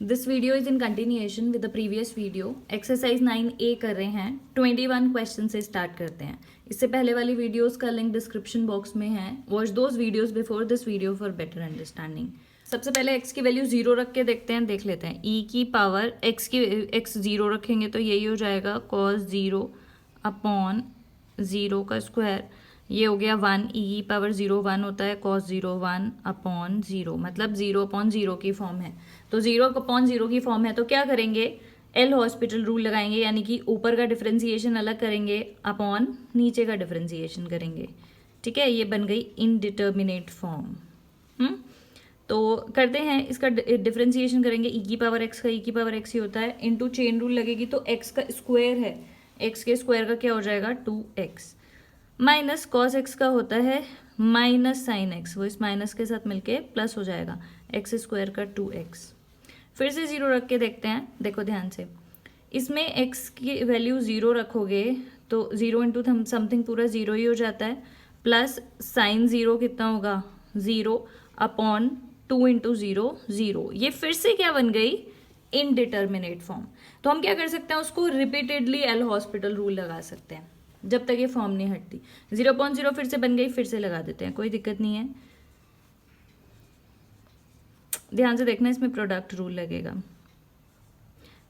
This video is in continuation with the previous video. Exercise 9A कर रहे हैं। 21 question से स्टार्ट करते हैं। इससे पहले वाली वीडियोस का लिंक डिस्क्रिप्शन बॉक्स में है। Watch those videos before this video for better understanding. सबसे पहले x की वैल्यू 0 रख के देखते हैं, देख लेते हैं। e की पावर x 0 रखेंगे तो यही हो जाएगा cos 0 अपॉन 0 का स्क्वायर। ये हो गया 1, e की पावर 0 1 होता है, cos 0 1 अपॉन 0, मतलब 0 अपॉन 0 की फॉर्म है। तो 0 अपॉन 0 की फॉर्म है तो क्या करेंगे, एल हॉस्पिटल रूल लगाएंगे, यानी कि ऊपर का डिफरेंशिएशन अलग करेंगे अपॉन नीचे का डिफरेंशिएशन करेंगे। ठीक है, ये बन गई इनडिटर्मिनेट फॉर्म। तो करते हैं, इसका डिफरेंशिएशन करेंगे। e की पावर x का e की पावर x ही होता है, इनटू चेन रूल लगेगी तो x का स्क्वायर है, x के स्क्वायर का क्या हो जाएगा 2x, माइनस कॉस एक्स का होता है माइनस साइन एक्स, वो इस माइनस के साथ मिलके प्लस हो जाएगा, एक्स स्क्वायर का 2x। फिर से 0 रख के देखते हैं, देखो ध्यान से। इसमें x की वैल्यू 0 रखोगे तो 0 इंटू समथिंग पूरा 0 ही हो जाता है, प्लस साइन 0 कितना होगा 0 अपॉन 2 इंटू 0 0। ये फिर से क्या बन गई, इनडिटर्मिनेट फॉर्म। तो हम क्या कर सकते हैं, उसको रिपीटेडली एल हॉस्पिटल रूल लगा सकते हैं जब तक ये फॉर्म नहीं हटती। 0.0 फिर से बन गई, फिर से लगा देते हैं, कोई दिक्कत नहीं है। ध्यान से देखना, इसमें प्रोडक्ट रूल लगेगा।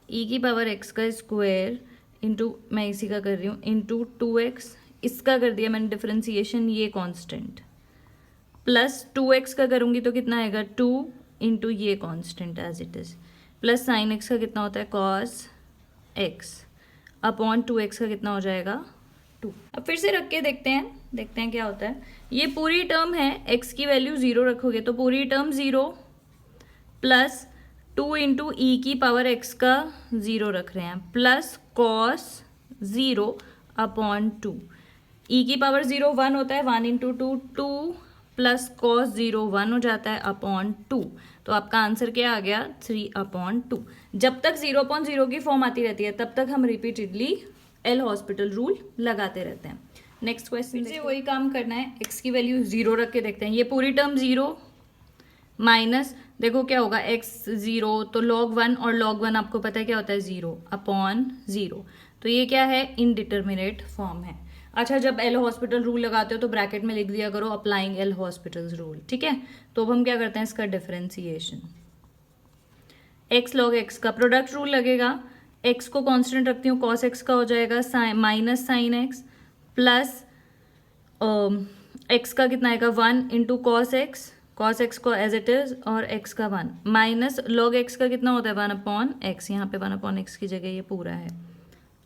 e की पावर x का स्क्वायर इंटू, मैं इसी का कर रही हूँ, इंटू 2x, इसका कर दिया मैंने डिफरेंशिएशन, ये कांस्टेंट, प्लस 2x का करूँगी तो कितना आएगा 2 इंटू ये constant as it is, plus sine x का कितना होता है cos x अपॉन 2x का कितना हो जाएगा 2। अब फिर से रख के देखते हैं क्या होता है। ये पूरी टर्म है, x की वैल्यू 0 रखोगे तो पूरी टर्म 0 प्लस 2 इंटू ई की पावर x का 0 रख रहे हैं, प्लस cos 0 अपॉन 2। ई की पावर 0 1 होता है, 1 इंटू 2 2 प्लस cos 0 1 हो जाता है अपॉन 2। तो आपका आंसर क्या आ गया 3 अपॉन 2। जब तक 0.0 की फॉर्म आती रहती है तब तक हम रिपीटेडली एल हॉस्पिटल रूल लगाते रहते हैं। नेक्स्ट क्वेश्चन से वही काम करना है, x की वैल्यू 0 रख के देखते हैं। ये पूरी टर्म 0 माइनस, देखो क्या होगा, x 0 तो log 1, और log 1 आपको पता है क्या होता है 0 अपॉन 0। तो ये क्या है, इनडिटर्मिनेट फॉर्म है। अच्छा, जब एल हॉस्पिटल रूल लगाते हो तो ब्रैकेट में लिख दिया करो अप्लाइंग एल हॉस्पिटल रूल। ठीक है, तो अब हम क्या करते हैं, इसका डिफरेंशिएशन। x log x का प्रोडक्ट रूल लगेगा, x को कांस्टेंट रखती हूँ, cos x का हो जाएगा minus sine x, plus x का कितना आएगा 1 इंटू cos x को एज इट इज, और x का 1, माइनस log x का कितना होता है 1 अपॉन x, यहाँ पे 1 अपॉन x की जगह ये पूरा है,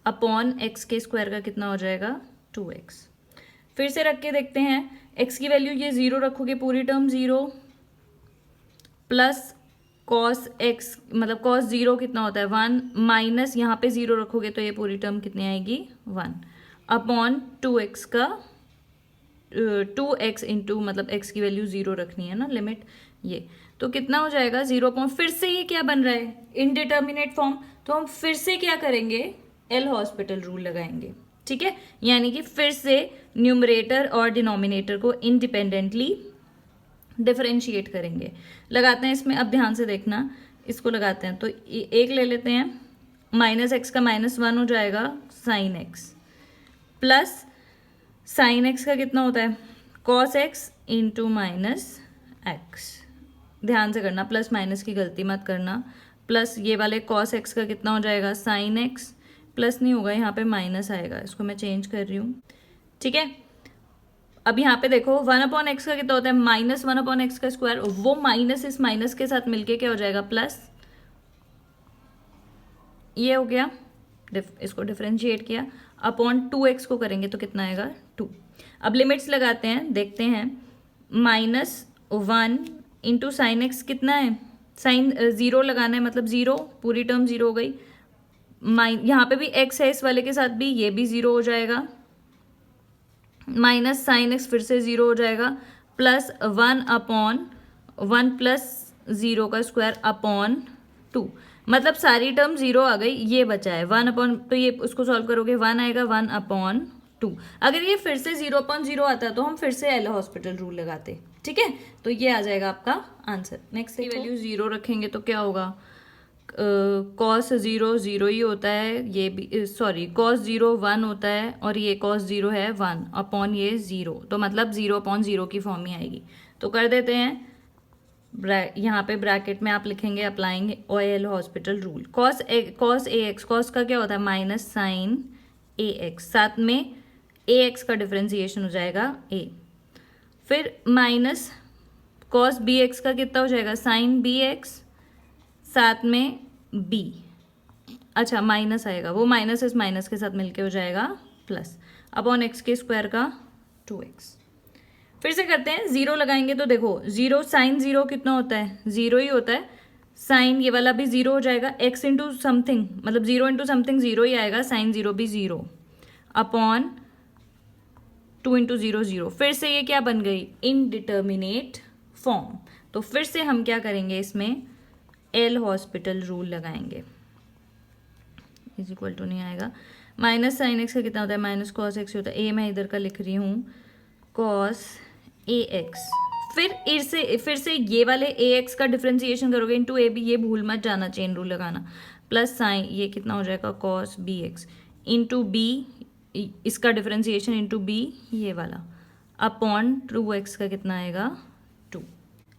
अपॉन x के स्क्वायर का कितना हो जाएगा 2x। फिर से रख के देखते हैं, x की वैल्यू ये 0 रखोगे, पूरी टर्म 0 प्लस cos x, मतलब cos 0 कितना होता है 1, माइनस यहाँ पे 0 रखोगे तो ये पूरी टर्म कितनी आएगी 1 अपॉन 2x का 2x इंटू, मतलब x की वैल्यू 0 रखनी है ना, लिमिट ये, तो कितना हो जाएगा 0 अपॉन, फिर से ये क्या बन रहा है इनडिटर्मिनेट फॉर्म। तो हम फिर से क्या करेंगे, एल हॉस्पिटल रूल लगाएंगे। ठीक है, यानी कि फिर से न्यूमरेटर और डिनोमिनेटर को इंडिपेंडेंटली डिफरेंशिएट करेंगे। लगाते हैं इसमें, अब ध्यान से देखना, इसको लगाते हैं तो एक ले लेते हैं, माइनस एक्स का माइनस 1 हो जाएगा sine x, plus sign x का कितना होता है cos x into minus x. ध्यान से करना, प्लस माइनस की गलती मत करना, प्लस ये वाले कॉस एक्स का कितना हो जाएगा साइन एक्स, प्लस नहीं होगा, यहाँ पे माइनस आएगा, इसको मैं चेंज कर रही हूँ। ठीक है, अब यहाँ पे देखो 1 अपॉन एक्स का कितना होता है माइनस 1 अपॉन एक्स का स्क्वायर, वो माइनस इस माइनस के साथ मिलके क्या हो जाएगा प्लस, ये हो गया, इसको डिफरेंशिएट किया, अपॉन 2x को करेंगे तो कितना आएगा 2। अब लिमिट्स लगाते हैं, देखते हैं, -1 इंटू साइन एक्स कितना है, साइन 0 लगाना है, मतलब 0, पूरी टर्म 0 हो गई, यहाँ पे भी x है, इस वाले के साथ भी ये भी 0 हो जाएगा, माइनस साइन एक्स फिर से 0 हो जाएगा, प्लस 1 अपॉन 1 प्लस 0 का स्क्वायर अपॉन 2, मतलब सारी टर्म 0 आ गई, ये बचा है 1 अपॉन, तो ये उसको सॉल्व करोगे 1 आएगा 1 अपॉन 2। अगर ये फिर से 0.0 आता तो हम फिर से एल हॉस्पिटल रूल लगाते। ठीक है, तो ये आ जाएगा आपका आंसर। नेक्स्ट की वैल्यू 0 रखेंगे तो क्या होगा कॉस 0 0 ही होता है, ये भी सॉरी कॉस 0 1 होता है, और ये कॉस 0 है 1 अपॉन ये 0, तो मतलब 0 अपॉन 0 की फॉर्म ही आएगी। तो कर देते हैं, यहाँ पे ब्रैकेट में आप लिखेंगे applying L'Hospital rule. Cos A X, cos का क्या होता है माइनस साइन ए एक्स, साथ में ए एक्स का डिफ्रेंसिएशन हो जाएगा ए, फिर माइनस कॉस बी एक्स का कितना हो जाएगा साइन बी एक्स, साथ में बी, अच्छा माइनस आएगा, वो माइनस इस माइनस के साथ मिलके हो जाएगा प्लस अपॉन एक्स के स्क्वायर का 2x। फिर से करते हैं, 0 लगाएंगे तो देखो 0 साइन 0 कितना होता है 0 ही होता है, साइन ये वाला भी 0 हो जाएगा, x इंटू समथिंग मतलब 0 इंटू समथिंग 0 ही आएगा, साइन 0 भी 0 अपॉन 2 इंटू 0 0। फिर से ये क्या बन गई इनडिटर्मिनेट फॉर्म। तो फिर से हम क्या करेंगे, इसमें एल हॉस्पिटल रूल लगाएंगे, इज इक्वल टू नहीं आएगा, माइनस साइन एक्स का कितना होता है माइनस कॉस एक्स होता है, ए मैं इधर का लिख रही हूँ कॉस ए एक्स, फिर से ये वाले ए एक्स का डिफ्रेंसिएशन करोगे इंटू ए बी, ये भूल मत जाना चेन रूल लगाना, प्लस साइन ये कितना हो जाएगा cos b x into b, इसका डिफ्रेंसिएशन इंटू बी ये वाला अपॉन 2x का कितना आएगा 2।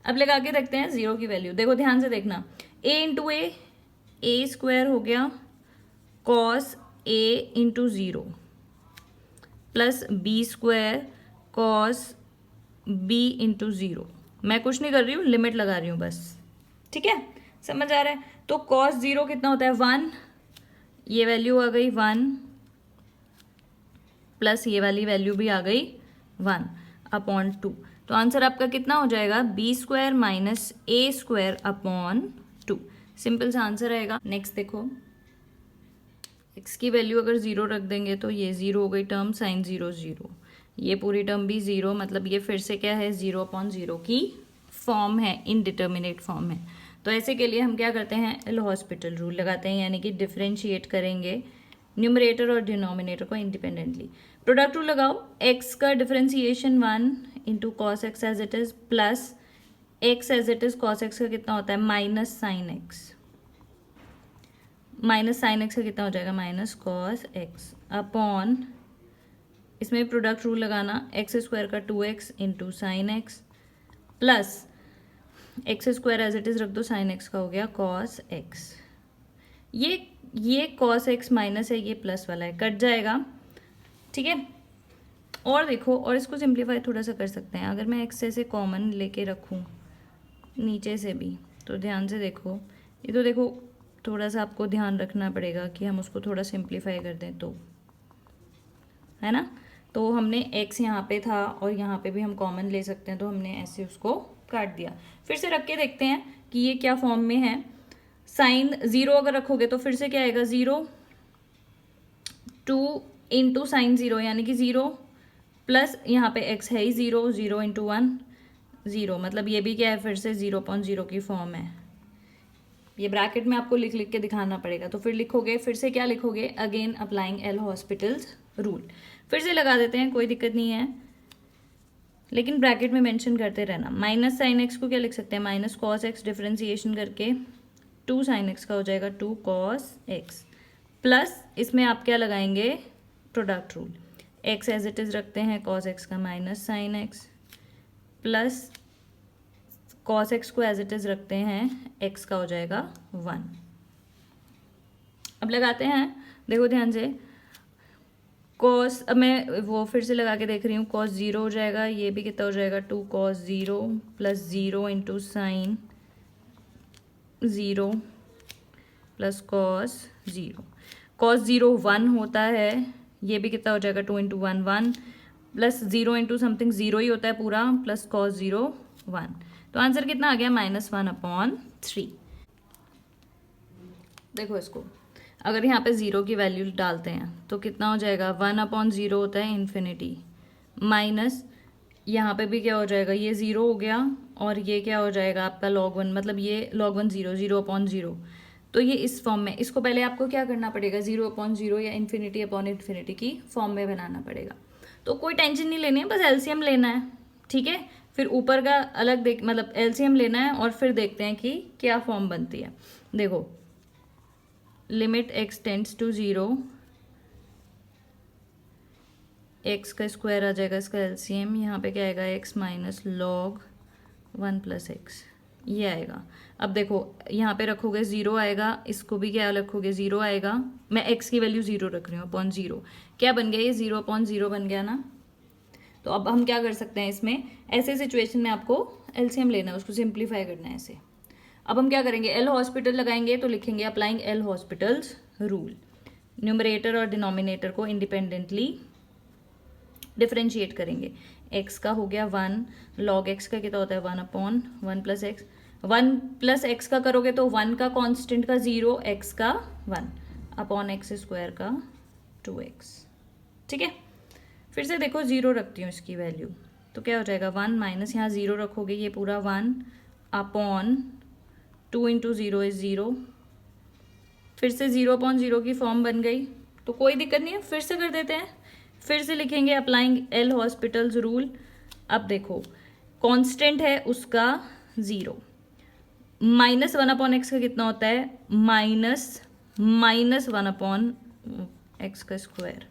अब लगा के देखते हैं 0 की वैल्यू, देखो ध्यान से देखना, a इंटू ए स्क्वायर हो गया cos A into 0 plus B square cos B into 0। मैं कुछ नहीं कर रही हूँ, लिमिट लगा रही हूँ बस, ठीक है समझ आ रहा है। तो कॉस 0 कितना होता है 1, ये वैल्यू आ गई 1 प्लस ये वाली वैल्यू भी आ गई 1 अपॉन 2, तो आंसर आपका कितना हो जाएगा बी स्क्वायर माइनस ए स्क्वायर अपॉन 2, सिंपल सा आंसर आएगा। नेक्स्ट देखो, x की वैल्यू अगर 0 रख देंगे तो ये 0 हो गई टर्म, साइन 0 0, ये पूरी टर्म भी 0, मतलब ये फिर से क्या है 0 अपॉन 0 की फॉर्म है, इनडिटर्मिनेट फॉर्म है। तो ऐसे के लिए हम क्या करते हैं एल हॉस्पिटल रूल लगाते हैं, यानी कि डिफ्रेंशिएट करेंगे न्यूमरेटर और डिनोमिनेटर को इंडिपेंडेंटली। प्रोडक्ट रूल लगाओ, x का differentiation 1 into cos x as it is plus x as it is cos x का कितना होता है minus sine x, minus sine x का कितना हो जाएगा माइनस कॉस एक्स अपॉन, इसमें प्रोडक्ट रूल लगाना, एक्स स्क्वायर का 2x into sine x plus x square as it is रख दो, साइन एक्स का हो गया कॉस एक्स, ये कॉस एक्स माइनस है, ये प्लस वाला है, कट जाएगा, ठीक है। और देखो, और इसको सिंप्लीफाई थोड़ा सा कर सकते हैं, अगर मैं एक्स से कॉमन लेके रखूँ नीचे से भी, तो ध्यान से देखो, ये तो देखो थोड़ा सा आपको ध्यान रखना पड़ेगा कि हम उसको थोड़ा सिंप्लीफाई कर दें, तो है ना, तो हमने x यहाँ पे था और यहाँ पे भी हम कॉमन ले सकते हैं, तो हमने ऐसे उसको काट दिया। फिर से रख के देखते हैं कि ये क्या फॉर्म में है, साइन 0 अगर रखोगे तो फिर से क्या आएगा 0 2 इंटू साइन 0 यानी कि 0 प्लस यहाँ पे x है ही 0 0 इंटू 1 0, मतलब ये भी क्या है फिर से 0 अपॉन 0 की फॉर्म है। ये ब्रैकेट में आपको लिख लिख के दिखाना पड़ेगा, तो फिर लिखोगे, फिर से क्या लिखोगे, again applying L hospital's rule. फिर से लगा देते हैं, कोई दिक्कत नहीं है, लेकिन ब्रैकेट में मेंशन करते रहना। माइनस साइन एक्स को क्या लिख सकते हैं, माइनस कॉस एक्स डिफ्रेंसिएशन करके 2 साइन एक्स का हो जाएगा 2 कॉस एक्स, प्लस इसमें आप क्या लगाएंगे product rule, x as it is रखते हैं, कॉस एक्स का minus sine x plus cos x को एज इट इज रखते हैं, एक्स का हो जाएगा 1। अब लगाते हैं, देखो ध्यान से, कॉस, अब मैं वो फिर से लगा के देख रही हूँ, कॉस 0 हो जाएगा, ये भी कितना हो जाएगा 2 cos 0 plus 0 into sine 0 plus cos 0, cos 0 1 होता है, ये भी कितना हो जाएगा 2 इंटू 1 1 प्लस 0 इंटू समथिंग 0 ही होता है पूरा, प्लस कॉस 0 1, तो आंसर कितना आ गया -1 अपॉन 3। देखो इसको, अगर यहाँ पे 0 की वैल्यू डालते हैं तो कितना हो जाएगा 1 अपॉन 0 होता है इन्फिनिटी, माइनस यहाँ पे भी क्या हो जाएगा, ये 0 हो गया और ये क्या हो जाएगा आपका log 1, मतलब ये log 1 0 0 अपॉन 0, तो ये इस फॉर्म में, इसको पहले आपको क्या करना पड़ेगा 0 अपॉन 0 या इन्फिनिटी अपॉन इन्फिनिटी की फॉर्म में बनाना पड़ेगा। तो कोई टेंशन नहीं लेनी है, बस एलसीएम लेना है, ठीक है, फिर ऊपर का अलग देख, मतलब एलसीएम लेना है और फिर देखते हैं कि क्या फॉर्म बनती है। देखो limit x tends to 0, x का स्क्वायर आ जाएगा इसका एलसीएम, यहाँ पे क्या आएगा x minus log 1 plus x, ये आएगा। अब देखो यहाँ पे रखोगे 0 आएगा, इसको भी क्या रखोगे 0 आएगा, मैं x की वैल्यू 0 रख रही हूँ अपॉन 0, क्या बन गया ये 0 अपॉन 0 बन गया ना। तो अब हम क्या कर सकते हैं इसमें, ऐसे सिचुएशन में आपको एलसीएम लेना है, उसको सिंप्लीफाई करना है ऐसे। अब हम क्या करेंगे, एल हॉस्पिटल लगाएंगे तो लिखेंगे applying L hospital's rule, numerator और डिनोमिनेटर को इंडिपेंडेंटली डिफरेंशिएट करेंगे। x का हो गया 1, log x का कितना होता है 1 upon 1 plus x, 1 plus x का करोगे तो 1 का कांस्टेंट का 0, x का 1 अपॉन एक्स स्क्वायर का 2x। ठीक है, फिर से देखो 0 रखती हूँ इसकी वैल्यू, तो क्या हो जाएगा 1 माइनस यहाँ 0 रखोगे, ये पूरा 1 अपॉन 2 इंटू 0 इज 0, फिर से 0 अपॉन 0 की फॉर्म बन गई। तो कोई दिक्कत नहीं है, फिर से कर देते हैं, फिर से लिखेंगे अप्लाइंग एल हॉस्पिटल्स रूल। अब देखो कांस्टेंट है उसका 0, माइनस 1 अपॉन एक्स का कितना होता है माइनस 1 अपॉन एक्स का स्क्वायर,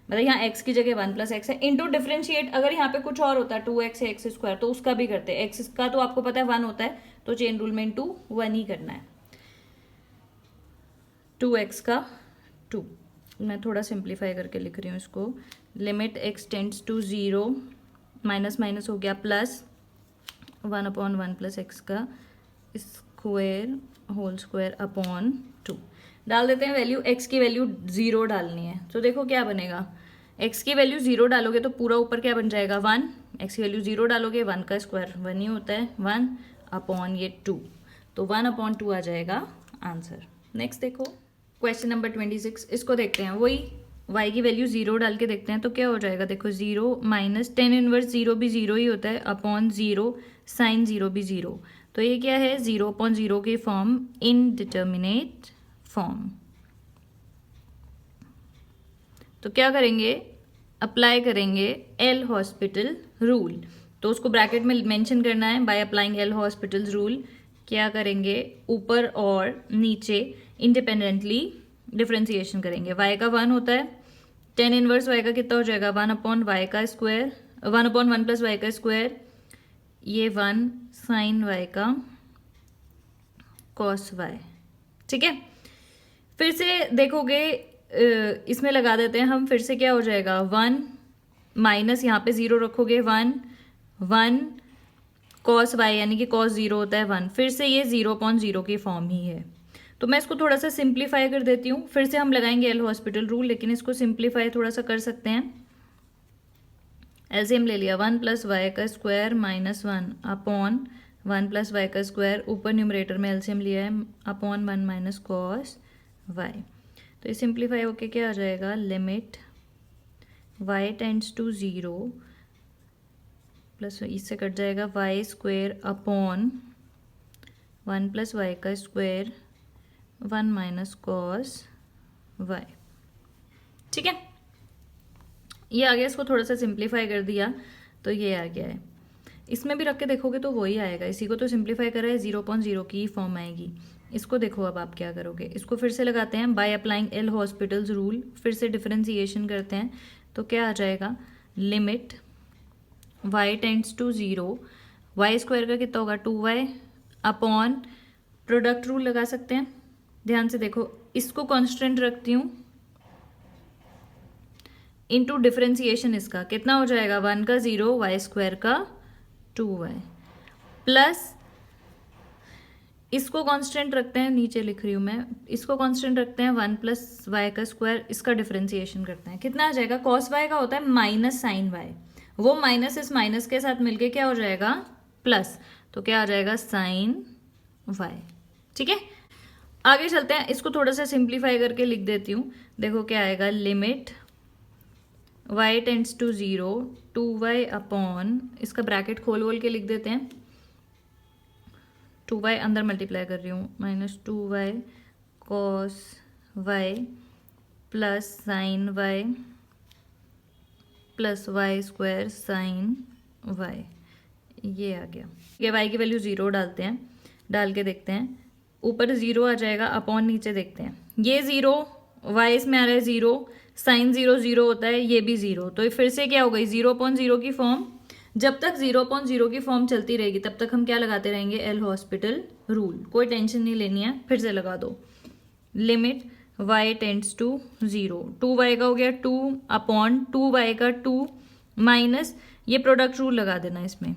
मतलब यहाँ एक्स की जगह 1 प्लस एक्स है, इंटू डिफरेंशिएट। अगर यहाँ पे कुछ और होता है 2x है एक्स स्क्वायर तो उसका भी करते हैं, एक्स का तो आपको पता है 1 होता है, तो चेन रूल में इंटू 1 ही करना है, 2x का 2। मैं थोड़ा सिंप्लीफाई करके लिख रही हूँ इसको, limit x tends to 0, minus minus हो गया प्लस 1 अपॉन 1 प्लस एक्स का स्क्वायर होल स्क्वायर अपॉन 2। डाल देते हैं वैल्यू, x की वैल्यू 0 डालनी है, तो देखो क्या बनेगा, x की वैल्यू 0 डालोगे तो पूरा ऊपर क्या बन जाएगा 1, x की वैल्यू 0 डालोगे 1 का स्क्वायर 1 ही होता है, 1 अपॉन ये 2, तो 1 अपॉन 2 आ जाएगा आंसर। नेक्स्ट देखो क्वेश्चन नंबर 26, इसको देखते हैं, वही y की वैल्यू 0 डाल के देखते हैं तो क्या हो जाएगा, देखो 0 माइनस टेन इनवर्स 0 भी 0 ही होता है अपॉन 0 साइन 0 भी 0, तो ये क्या है 0 अपॉन 0 की फॉर्म इनडिटर्मिनेट फॉर्म। तो क्या करेंगे, अप्लाई करेंगे एल हॉस्पिटल रूल, तो उसको ब्रैकेट में मेंशन करना है, bye applying L'Hospital rule क्या करेंगे, ऊपर और नीचे इंडिपेंडेंटली डिफरेंशिएशन करेंगे। y का 1 होता है, टेन इनवर्स y का कितना हो जाएगा 1 अपॉन y का स्क्वायर, 1 अपॉन 1 प्लस y का स्क्वायर, ये 1 साइन y का कॉस y। ठीक है, फिर से देखोगे इसमें लगा देते हैं हम, फिर से क्या हो जाएगा 1 माइनस यहाँ पे 0 रखोगे 1 कॉस y, यानी कि कॉस 0 होता है 1, फिर से ये 0 अपॉन 0 की फॉर्म ही है। तो मैं इसको थोड़ा सा सिंप्लीफाई कर देती हूँ, फिर से हम लगाएंगे एल हॉस्पिटल रूल, लेकिन इसको सिंप्लीफाई थोड़ा सा कर सकते हैं। एलसीएम ले लिया, 1 प्लस वाई का square minus 1 upon 1 plus y का स्क्वायर, ऊपर न्यूमरेटर में एलसीएम लिया है अपॉन 1 माइनस कॉस वाई, तो ये सिंप्लीफाई होके क्या आ जाएगा, limit y tends to 0 plus इससे कट जाएगा y square upon 1 plus y का स्क्वायर 1 माइनस कॉस वाई। ठीक है, ये आ गया, इसको थोड़ा सा सिंप्लीफाई कर दिया तो ये आ गया है। इसमें भी रख के देखोगे तो वही आएगा, इसी को तो सिंप्लीफाई करा है, 0.0 की फॉर्म आएगी। इसको देखो अब आप क्या करोगे, इसको फिर से लगाते हैं by applying L hospital's rule, फिर से डिफरेंशिएशन करते हैं तो क्या आ जाएगा, limit y tends to 0, y square का कितना होगा 2y अपॉन प्रोडक्ट रूल लगा सकते हैं। ध्यान से देखो, इसको कांस्टेंट रखती हूँ इनटू डिफरेंशिएशन, इसका कितना हो जाएगा 1 का 0 वाई स्क्वायर का 2y प्लस इसको कांस्टेंट रखते हैं, नीचे लिख रही हूँ मैं, इसको कांस्टेंट रखते हैं 1 प्लस वाई का स्क्वायर, इसका डिफरेंशिएशन करते हैं, कितना आ जाएगा, कॉस वाई का होता है माइनस साइन वाई, वो माइनस इस माइनस के साथ मिलके क्या हो जाएगा प्लस, तो क्या आ जाएगा साइन वाई। ठीक है, आगे चलते हैं, इसको थोड़ा सा सिंप्लीफाई करके लिख देती हूँ, देखो क्या आएगा, limit y tends to 0 2y upon, इसका ब्रैकेट खोल खोल के लिख देते हैं, 2y अंदर मल्टीप्लाई कर रही हूँ, minus 2y cos y plus sine y plus y square sine y, ये आ गया। ये y की वैल्यू 0 डालते हैं, डाल के देखते हैं, ऊपर 0 आ जाएगा, अपॉन नीचे देखते हैं, ये 0, y इसमें आ रहा है 0, साइन 0 0 होता है, ये भी 0, तो फिर से क्या हो गई 0/0 की फॉर्म। जब तक 0/0 की फॉर्म चलती रहेगी तब तक हम क्या लगाते रहेंगे, एल हॉस्पिटल रूल। कोई टेंशन नहीं लेनी है, फिर से लगा दो। Limit y tends to 0, 2y का हो गया 2 अपॉन 2y का 2 माइनस, ये प्रोडक्ट रूल लगा देना इसमें,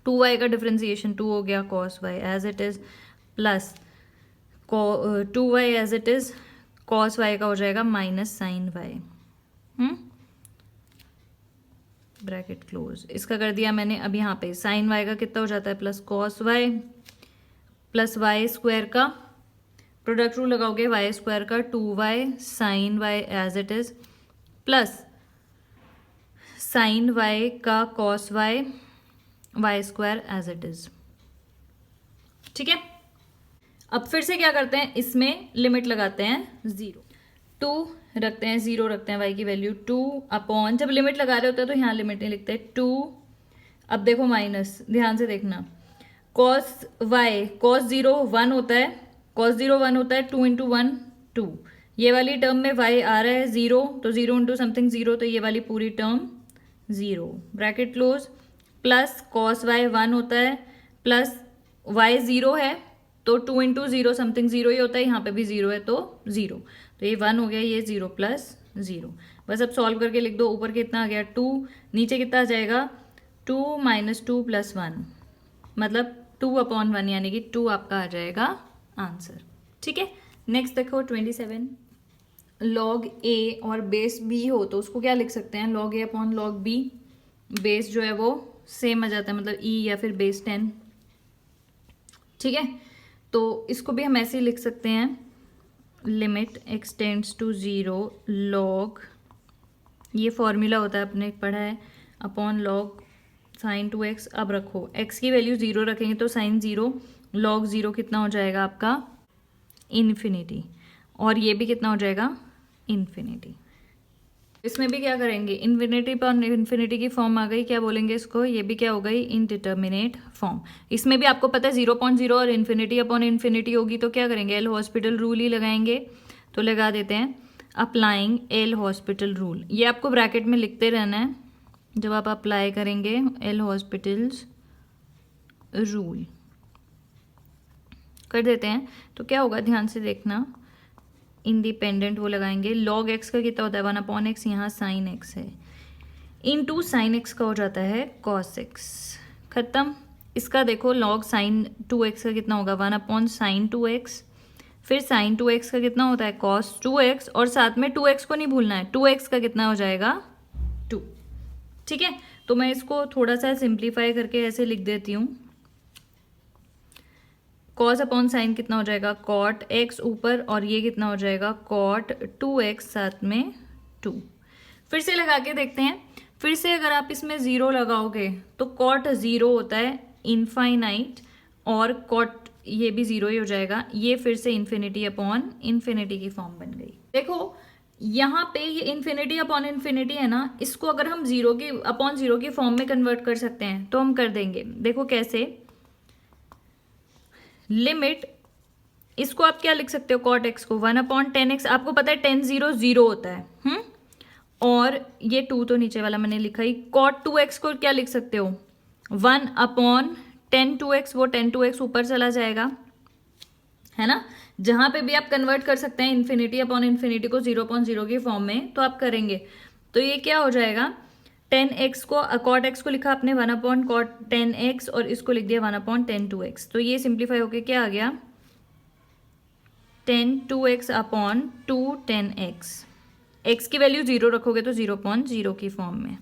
2y का डिफ्रेंसिएशन 2 हो गया cos y as it is, plus 2y as it is, cos y का हो जाएगा minus sine y, bracket close. इसका कर दिया मैंने। अब यहाँ पे साइन y का कितना हो जाता है, plus cos y plus y square का प्रोडक्ट रूल लगाओगे, वाई स्क्वायर का 2y sine y as it is, plus sine y का cos y y square as it is. ठीक है, अब फिर से क्या करते हैं, इसमें लिमिट लगाते हैं 0, 2 रखते हैं, 0 रखते हैं, y की वैल्यू 2 अपॉन, जब लिमिट लगा रहे होते हैं तो यहाँ लिमिट नहीं लिखते, 2। अब देखो माइनस, ध्यान से देखना, cos y, cos 0 1 होता है, cos 0 1 होता है, 2 इंटू 1 2, ये वाली टर्म में y आ रहा है 0, तो 0 इंटू समथिंग 0, तो ये वाली पूरी term 0, bracket close, plus cos y 1 होता है, प्लस y 0 है, तो 2 इंटू 0 समथिंग 0 ही होता है, यहाँ पे भी 0 है तो 0, तो ये 1 हो गया, ये 0 प्लस 0। बस अब सॉल्व करके लिख दो, ऊपर कितना आ गया 2, नीचे कितना आ जाएगा 2 माइनस 2 प्लस 1, मतलब 2/1, यानी कि 2 आपका आ जाएगा आंसर। ठीक है, नेक्स्ट देखो 27, log a और बेस b हो तो उसको क्या लिख सकते हैं, log a upon log b, base जो है वो सेम आ जाता है, मतलब e या फिर बेस 10। ठीक है, तो इसको भी हम ऐसे ही लिख सकते हैं, limit x tends to 0 log, ये फॉर्मूला होता है अपने पढ़ा है, अपॉन log साइन 2x। अब रखो x की वैल्यू 0 रखेंगे तो साइन 0, log 0 कितना हो जाएगा आपका इन्फिनिटी, और ये भी कितना हो जाएगा इन्फिनिटी। इसमें भी क्या करेंगे, इन्फिनिटी पर इन्फिनिटी की फॉर्म आ गई, क्या बोलेंगे इसको, ये भी क्या हो गई इनडिटर्मिनेट फॉर्म। इसमें भी आपको पता है 0/0 और इन्फिनिटी अपॉन इन्फिनिटी होगी, तो क्या करेंगे एल हॉस्पिटल रूल ही लगाएंगे, तो लगा देते हैं अप्लाइंग एल हॉस्पिटल रूल। ये आपको ब्रैकेट में लिखते रहना है जब आप अप्लाई करेंगे एल हॉस्पिटल्स रूल, कर देते हैं तो क्या होगा, ध्यान से देखना, इंडिपेंडेंट वो लगाएंगे, log x का कितना होता है 1/x, यहाँ साइन x है, इनटू साइन x का हो जाता है cos x, खत्म। इसका देखो log साइन 2x का कितना होगा 1/sin 2x, फिर साइन 2x का कितना होता है cos 2x, और साथ में 2x को नहीं भूलना है, 2x का कितना हो जाएगा 2। ठीक है, तो मैं इसको थोड़ा सा सिंप्लीफाई करके ऐसे लिख देती हूँ, cos अपॉन साइन कितना हो जाएगा cot x ऊपर, और ये कितना हो जाएगा cot 2x साथ में 2। फिर से लगा के देखते हैं, फिर से अगर आप इसमें 0 लगाओगे तो cot 0 होता है इनफाइनाइट, और cot ये भी 0 ही हो जाएगा, ये फिर से इन्फिनिटी अपॉन इन्फिनिटी की फॉर्म बन गई। देखो यहाँ पे ये इन्फिनिटी अपॉन इन्फिनिटी है ना, इसको अगर हम 0 की अपॉन 0 की फॉर्म में कन्वर्ट कर सकते हैं तो हम कर देंगे। देखो कैसे, लिमिट, इसको आप क्या लिख सकते हो cot x को 1/10x, आपको पता है 10 0 0 होता है, और ये 2 तो नीचे वाला मैंने लिखा ही। cot 2x को क्या लिख सकते हो 1/10 2x, वो 10 2x ऊपर चला जाएगा, है ना। जहां पे भी आप कन्वर्ट कर सकते हैं इन्फिनिटी अपॉन इन्फिनिटी को 0/0 की फॉर्म में, तो आप करेंगे तो ये क्या हो जाएगा, 10x को cot x को लिखा आपने 1/cot 10x, और इसको लिख दिया 1/10 2x, तो ये सिंप्लीफाई होके क्या आ गया 10 2x अपॉन 2 10x, x की वैल्यू 0 रखोगे तो 0/0 की फॉर्म में।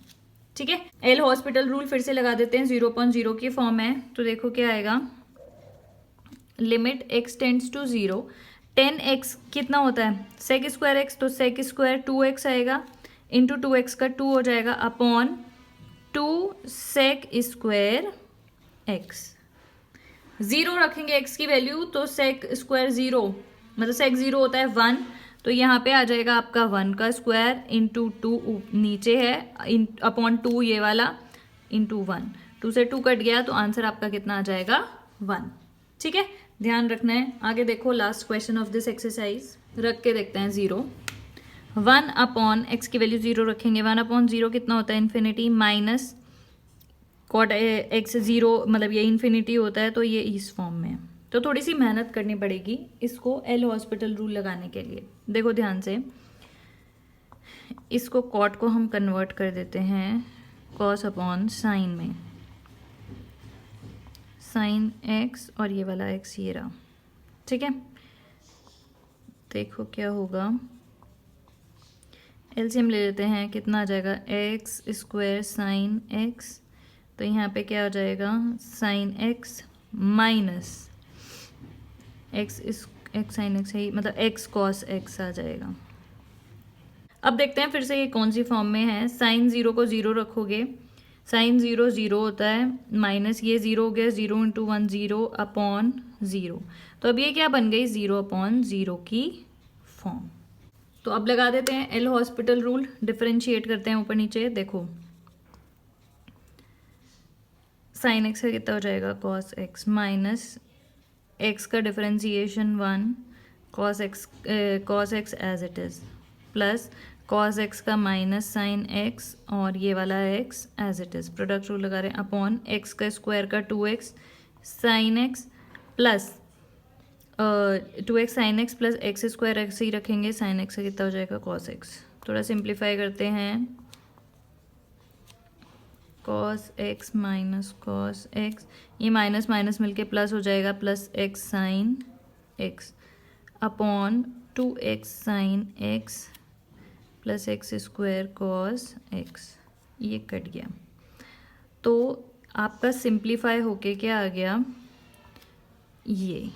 ठीक है, एल हॉस्पिटल रूल फिर से लगा देते हैं, 0/0 की फॉर्म है, तो देखो क्या आएगा, limit x tends to 0, 10x कितना होता है sec स्क्वायर x, तो sec स्क्वायर 2x आएगा, इंटू 2x का 2 हो जाएगा अपॉन 2 sec स्क्वायर x। 0 रखेंगे x की वैल्यू, तो sec स्क्वायर 0, मतलब sec 0 होता है 1, तो यहाँ पे आ जाएगा आपका 1 का स्क्वायर इंटू 2 नीचे है, अपॉन 2 ये वाला इंटू 1, 2 से 2 कट गया, तो आंसर आपका कितना आ जाएगा 1। ठीक है, ध्यान रखना है। आगे देखो last question of this exercise, रख के देखते हैं 0। 1 अपॉन एक्स की वैल्यू 0 रखेंगे। 1 अपॉन 0 कितना होता है, इन्फिनिटी, माइनस कॉट एक्स 0 मतलब ये इन्फिनिटी होता है, तो ये इस फॉर्म में है। तो थोड़ी सी मेहनत करनी पड़ेगी इसको एल हॉस्पिटल रूल लगाने के लिए। देखो ध्यान से, इसको कॉट को हम कन्वर्ट कर देते हैं कॉस अपॉन साइन में, साइन एक्स और ये वाला एक्स ये रहा, ठीक है। देखो क्या होगा, एलसीएम ले लेते हैं, कितना आ जाएगा, एक्स स्क्वायर साइन एक्स, तो यहाँ पे क्या आ जाएगा, sign x minus x sine x है, मतलब एक्स कॉस एक्स आ जाएगा। अब देखते हैं फिर से ये कौन सी फॉर्म में है। साइन 0 को 0 रखोगे, साइन 0 0 होता है, माइनस ये 0 हो गया, 0 इंटू 1 0 अपॉन 0, तो अब ये क्या बन गई, 0 अपॉन 0 की फॉर्म। तो अब लगा देते हैं एल हॉस्पिटल रूल, डिफरेंशिएट करते हैं ऊपर नीचे। देखो साइन एक्स का कितना हो जाएगा, कॉस एक्स, माइनस एक्स का differentiation 1, cos x as it is, plus cos x का माइनस साइन एक्स और ये वाला X as it is, product rule लगा रहे हैं, अपॉन एक्स का स्क्वायर का 2x sine x plus 2x sine x plus x square X ही रखेंगे, साइन एक्स का कितना हो जाएगा, कॉस एक्स। थोड़ा सिंप्लीफाई करते हैं, cos X minus cos x, ये माइनस माइनस मिलके प्लस हो जाएगा, plus x sign x upon 2x sine x plus x square cos x, ये कट गया। तो आपका सिंप्लीफाई होके क्या आ गया, ये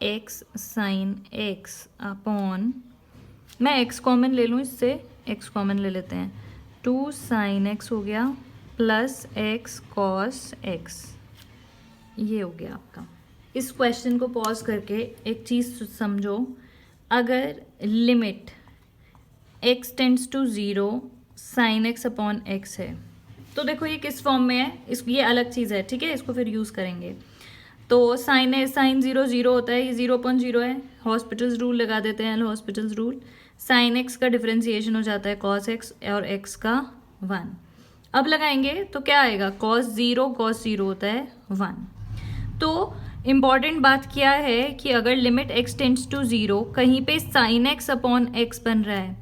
एक्स साइन एक्स अपॉन, मैं एक्स कॉमन ले लूँ इससे, एक्स कॉमन ले लेते हैं, 2 साइन एक्स हो गया प्लस एक्स कॉस एक्स, ये हो गया आपका। इस क्वेश्चन को पॉज करके एक चीज़ समझो, अगर limit x tends to 0 sine x upon x है, तो देखो ये किस फॉर्म में है, ये अलग चीज़ है, ठीक है, इसको फिर यूज़ करेंगे। तो साइन 0 0 होता है, ये 0 अपॉन 0 है, हॉस्पिटल्स रूल लगा देते हैं, हॉस्पिटल्स रूल। साइन एक्स का डिफरेंशिएशन हो जाता है कॉस एक्स और एक्स का 1। अब लगाएंगे तो क्या आएगा, कॉस 0 होता है 1। तो इम्पॉर्टेंट बात क्या है कि अगर लिमिट x टेंड्स टू 0, कहीं पे साइन एक्स अपॉन एक्स बन रहा है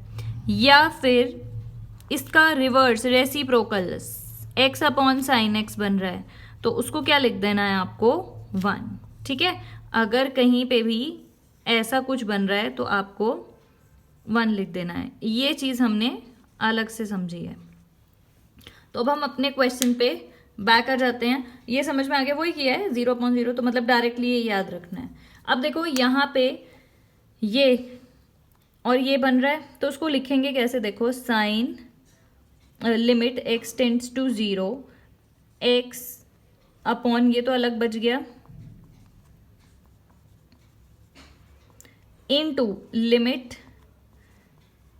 या फिर इसका reverse reciprocal x upon sine x बन रहा है, तो उसको क्या लिख देना है आपको, 1, ठीक है। अगर कहीं पे भी ऐसा कुछ बन रहा है तो आपको 1 लिख देना है, ये चीज़ हमने अलग से समझी है। तो अब हम अपने क्वेश्चन पे बैक आ जाते हैं, ये समझ में आ गया, वही किया है 0 अपॉन 0, तो मतलब डायरेक्टली ये याद रखना है। अब देखो यहाँ पे ये और ये बन रहा है, तो उसको लिखेंगे कैसे, देखो sine limit x tends to 0 x upon, ये तो अलग बच गया, into limit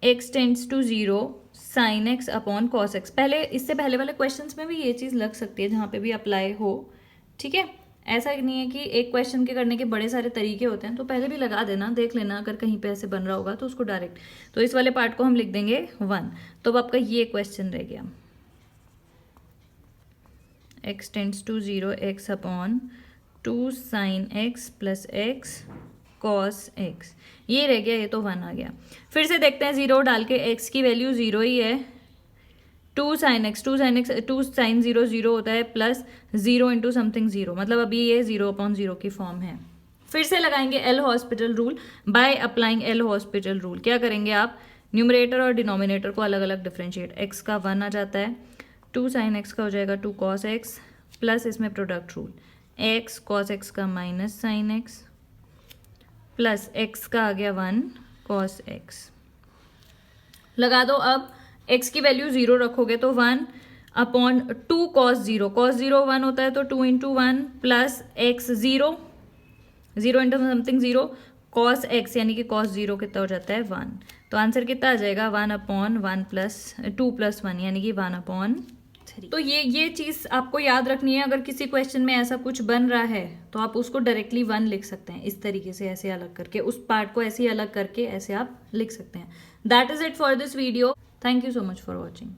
x tends to 0 sine x upon cos x. पहले इससे पहले वाले क्वेश्चंस में भी ये चीज़ लग सकती है जहाँ पे भी अप्लाई हो, ठीक है। ऐसा नहीं है कि एक क्वेश्चन के करने के बड़े सारे तरीके होते हैं, तो पहले भी लगा देना, देख लेना अगर कहीं पे ऐसे बन रहा होगा तो उसको डायरेक्ट। तो इस वाले पार्ट को हम लिख देंगे 1। तो अब आपका ये क्वेश्चन रह गया, x tends to 0 x upon 2 sine x plus x cos x, ये रह गया, ये तो 1 आ गया। फिर से देखते हैं, 0 डाल के x की वैल्यू 0 ही है, 2 साइन एक्स 2 साइन 0 0 होता है, प्लस 0 इंटू समथिंग 0, मतलब अभी ये 0 अपॉन 0 की फॉर्म है। फिर से लगाएंगे L hospital rule. Bye applying L'Hospital rule क्या करेंगे आप, न्यूमरेटर और डिनोमिनेटर को अलग अलग डिफ्रेंशिएट, x का 1 आ जाता है, 2 साइन एक्स का हो जाएगा 2 कॉस एक्स, प्लस इसमें product rule, x cos x का minus sine x plus x का आ गया 1 कॉस एक्स। लगा दो, अब x की वैल्यू 0 रखोगे तो 1 अपॉन 2 कॉस 0 1 होता है, तो 2 into 1 plus x 0 into something 0 cos x, यानी कि कॉस 0 कितना हो जाता है 1। तो आंसर कितना आ जाएगा, 1 अपॉन 1 प्लस 2 प्लस 1, यानी कि 1 अपॉन 3। तो ये चीज आपको याद रखनी है। अगर किसी क्वेश्चन में ऐसा कुछ बन रहा है तो आप उसको डायरेक्टली 1 लिख सकते हैं, इस तरीके से ऐसे अलग करके, उस पार्ट को ऐसे अलग करके ऐसे आप लिख सकते हैं। That is it for this video. Thank you so much for watching.